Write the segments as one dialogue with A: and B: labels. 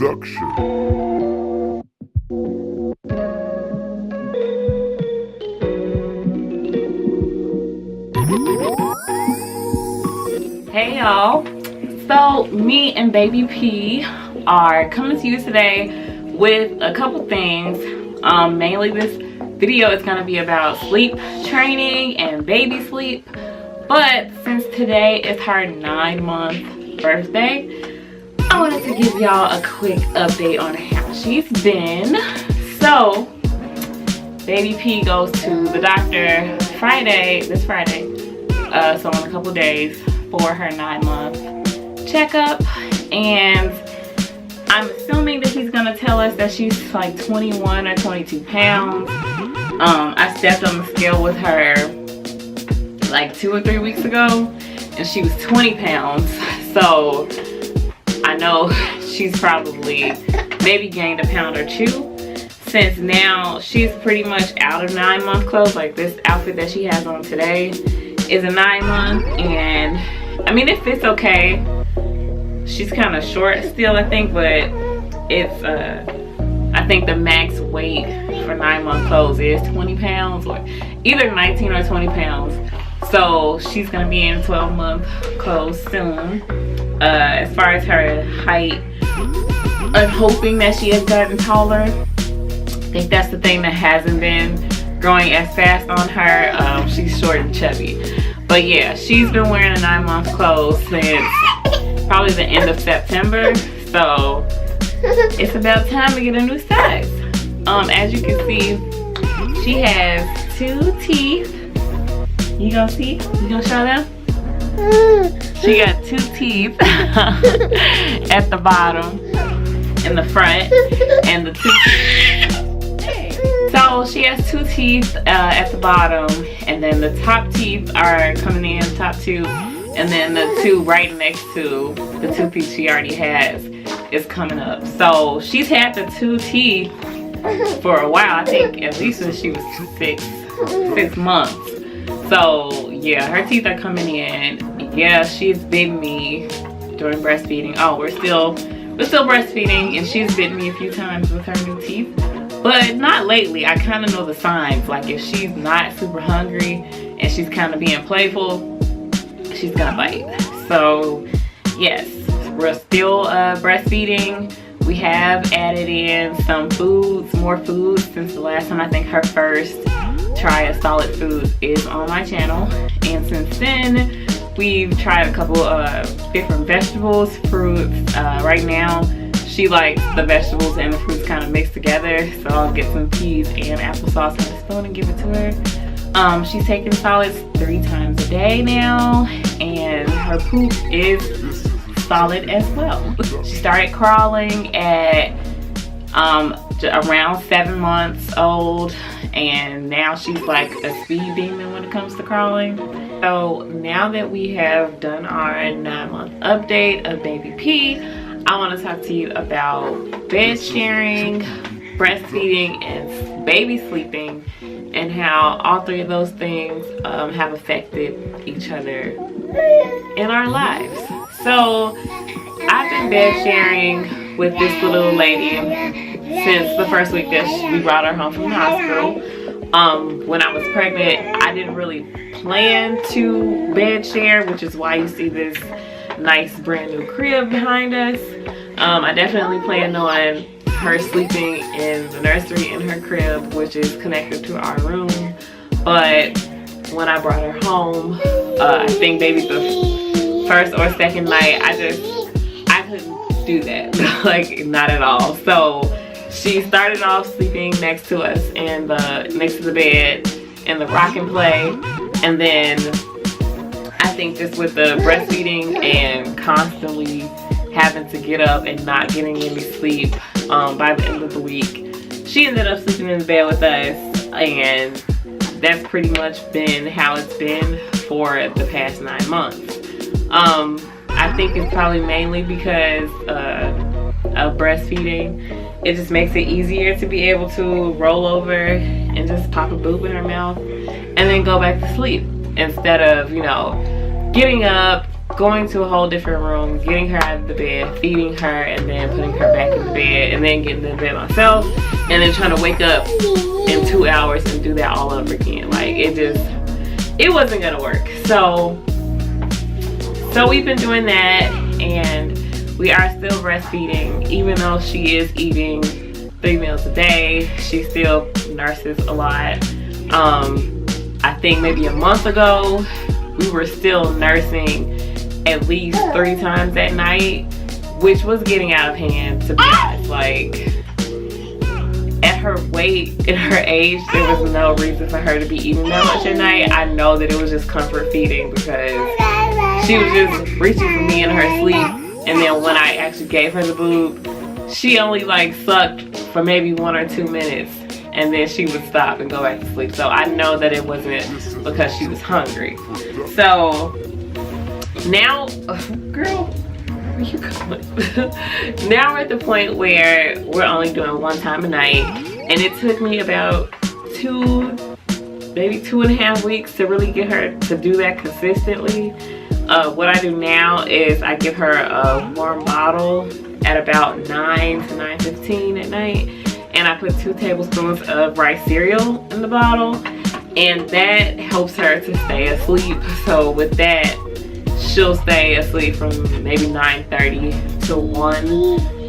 A: Production.
B: Hey y'all, so me and baby P are coming to you today with a couple things. Mainly this video is going to be about sleep training and baby sleep, but since today is her 9-month birthday, I wanted to give y'all a quick update on how she's been. So baby P goes to the doctor this Friday, so in a couple days, for her 9-month checkup, and I'm assuming that he's gonna tell us that she's like 21 or 22 pounds. I stepped on the scale with her like 2 or 3 weeks ago and she was 20 pounds, so I know she's probably maybe gained a pound or two, since now she's pretty much out of 9-month clothes. Like this outfit that she has on today is a 9-month, and I mean it fits okay. She's kind of short still, I think, but it's I think the max weight for 9-month clothes is 20 pounds, or either 19 or 20 pounds. So she's gonna be in 12-month clothes soon. As far as her height, I'm hoping that she has gotten taller. I think that's the thing that hasn't been growing as fast on her. She's short and chubby. But yeah, she's been wearing a 9-month clothes since probably the end of September. So it's about time to get a new size. As you can see, she has 2 teeth. You gonna see? You gonna show them? She got 2 teeth at the bottom, in the front, and the 2 teeth. So she has 2 teeth at the bottom, and then the top teeth are coming in, top 2, and then the 2 right next to the 2 teeth she already has is coming up. So she's had the 2 teeth for a while, I think at least since she was 6 months. So yeah, her teeth are coming in. Yeah, she's bitten me during breastfeeding. Oh, we're still breastfeeding, and she's bitten me a few times with her new teeth. But not lately. I kind of know the signs. Like if she's not super hungry and she's kind of being playful, she's gonna bite. So yes, we're still breastfeeding. We have added in some foods, more foods, since the last time. I think her first try of solid foods is on my channel. And since then, we've tried a couple of different vegetables, fruits. Right now, she likes the vegetables and the fruits kind of mixed together, so I'll get some peas and applesauce in a spoon and give it to her. She's taking solids 3 times a day now, and her poop is solid as well. She started crawling at around 7 months old, and now she's like a speed demon when it comes to crawling. So now that we have done our 9-month update of baby P, I want to talk to you about bed sharing, breastfeeding, and baby sleeping, and how all 3 of those things have affected each other in our lives. So I've been bed sharing with this little lady since the first week that we brought her home from the hospital. When I was pregnant, I didn't really plan to bed share, which is why you see this nice brand new crib behind us. I definitely planned on her sleeping in the nursery in her crib, which is connected to our room. But when I brought her home, I think maybe the first or second night, I couldn't do that. Like, not at all. So she started off sleeping next to us and next to the bed in the rock and play, and then I think just with the breastfeeding and constantly having to get up and not getting any sleep, by the end of the week, she ended up sleeping in the bed with us, and that's pretty much been how it's been for the past 9 months. I think it's probably mainly because of breastfeeding. It just makes it easier to be able to roll over and just pop a boob in her mouth and then go back to sleep, instead of, you know, getting up, going to a whole different room, getting her out of the bed, feeding her, and then putting her back in the bed, and then getting in bed myself, and then trying to wake up in 2 hours and do that all over again. Like, it wasn't gonna work. So we've been doing that, and we are still breastfeeding. Even though she is eating 3 meals a day, she still nurses a lot. I think maybe a month ago, we were still nursing at least 3 times at night, which was getting out of hand, to be honest. Like, at her weight and her age, there was no reason for her to be eating that much at night. I know that it was just comfort feeding because she was just reaching for me in her sleep, and then when I actually gave her the boob, she only like sucked for maybe 1 or 2 minutes, and then she would stop and go back to sleep. So I know that it wasn't because she was hungry. So now, girl, where are you going? Now we're at the point where we're only doing 1 time a night, and it took me about 2, maybe 2.5 weeks to really get her to do that consistently. What I do now is I give her a warm bottle at about 9 to 9:15 at night, and I put 2 tablespoons of rice cereal in the bottle, and that helps her to stay asleep. So with that, she'll stay asleep from maybe 9:30 to 1,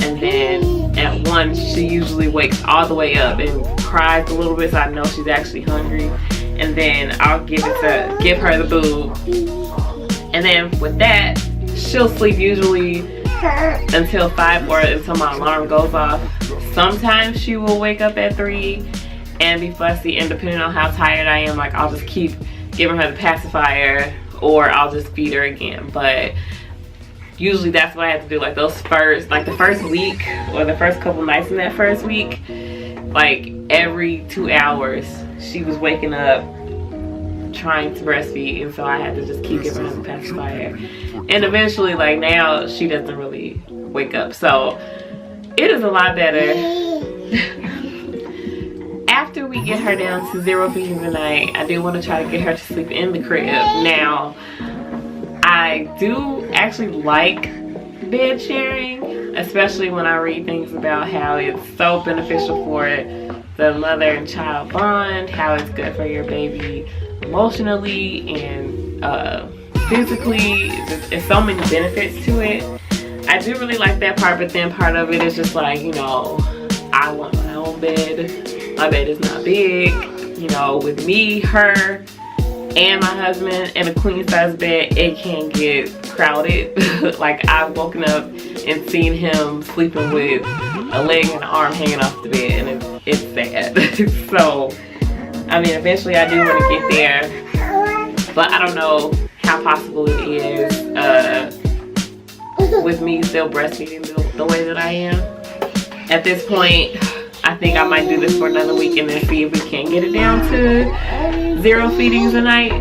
B: and then at 1 she usually wakes all the way up and cries a little bit, so I know she's actually hungry, and then I'll give her the boob, and then with that she'll sleep usually until 5 or until my alarm goes off. Sometimes she will wake up at 3 and be fussy, and depending on how tired I am, like, I'll just keep giving her the pacifier, or I'll just feed her again. But usually that's what I have to do. Like, the first week or the first couple nights in that first week, like every 2 hours she was waking up trying to breastfeed, and so I had to just keep giving her the pacifier. And eventually, like, now she doesn't really wake up, so it is a lot better. After we get her down to 0 feedings a night, I do want to try to get her to sleep in the crib. Now, I do actually like bed sharing, especially when I read things about how it's so beneficial for the mother and child bond, how it's good for your baby emotionally and physically. There's so many benefits to it. I do really like that part, but then part of it is just like, you know, I want my own bed. My bed is not big. You know, with me, her, and my husband in a queen size bed, it can get crowded. Like, I've woken up and seen him sleeping with a leg and an arm hanging off the bed, and it's sad. So, I mean, eventually I do want to get there, but I don't know how possible it is with me still breastfeeding the way that I am. At this point, I think I might do this for another week and then see if we can get it down to 0 feedings a night.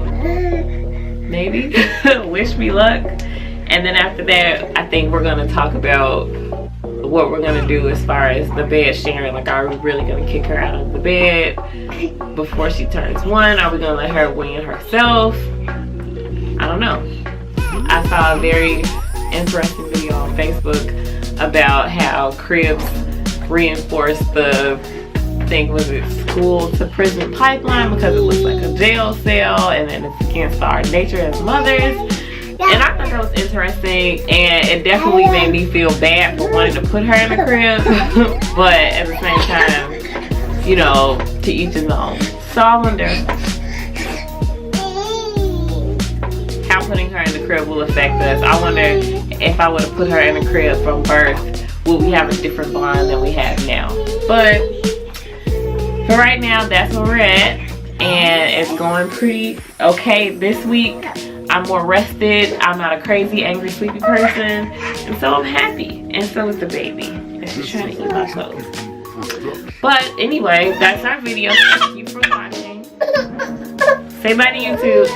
B: Maybe. Wish me luck. And then after that, I think we're going to talk about what we're going to do as far as the bed sharing. Like, are we really going to kick her out of the bed before she turns 1? Are we going to let her wean herself? I don't know. I saw a very interesting video on Facebook about how cribs reinforce the, I think, was it school to prison pipeline, because it looks like a jail cell, and then it's against our nature as mothers. And I thought that was interesting, and it definitely made me feel bad for wanting to put her in a crib. But at the same time, you know, to each his own. So I wonder how putting her in the crib will affect us. I wonder if I would have put her in a crib from birth, would we have a different bond than we have now? But for right now, that's where we're at, and it's going pretty okay this week. I'm more rested. I'm not a crazy, angry, sleepy person, and so I'm happy. And so is the baby. And she's trying to eat my clothes. But anyway, that's our video. Thank you for watching. Say bye to YouTube.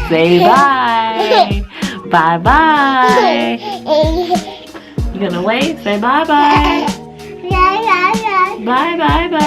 B: Say bye. Bye bye. You gonna wave? Say bye bye. Bye bye bye.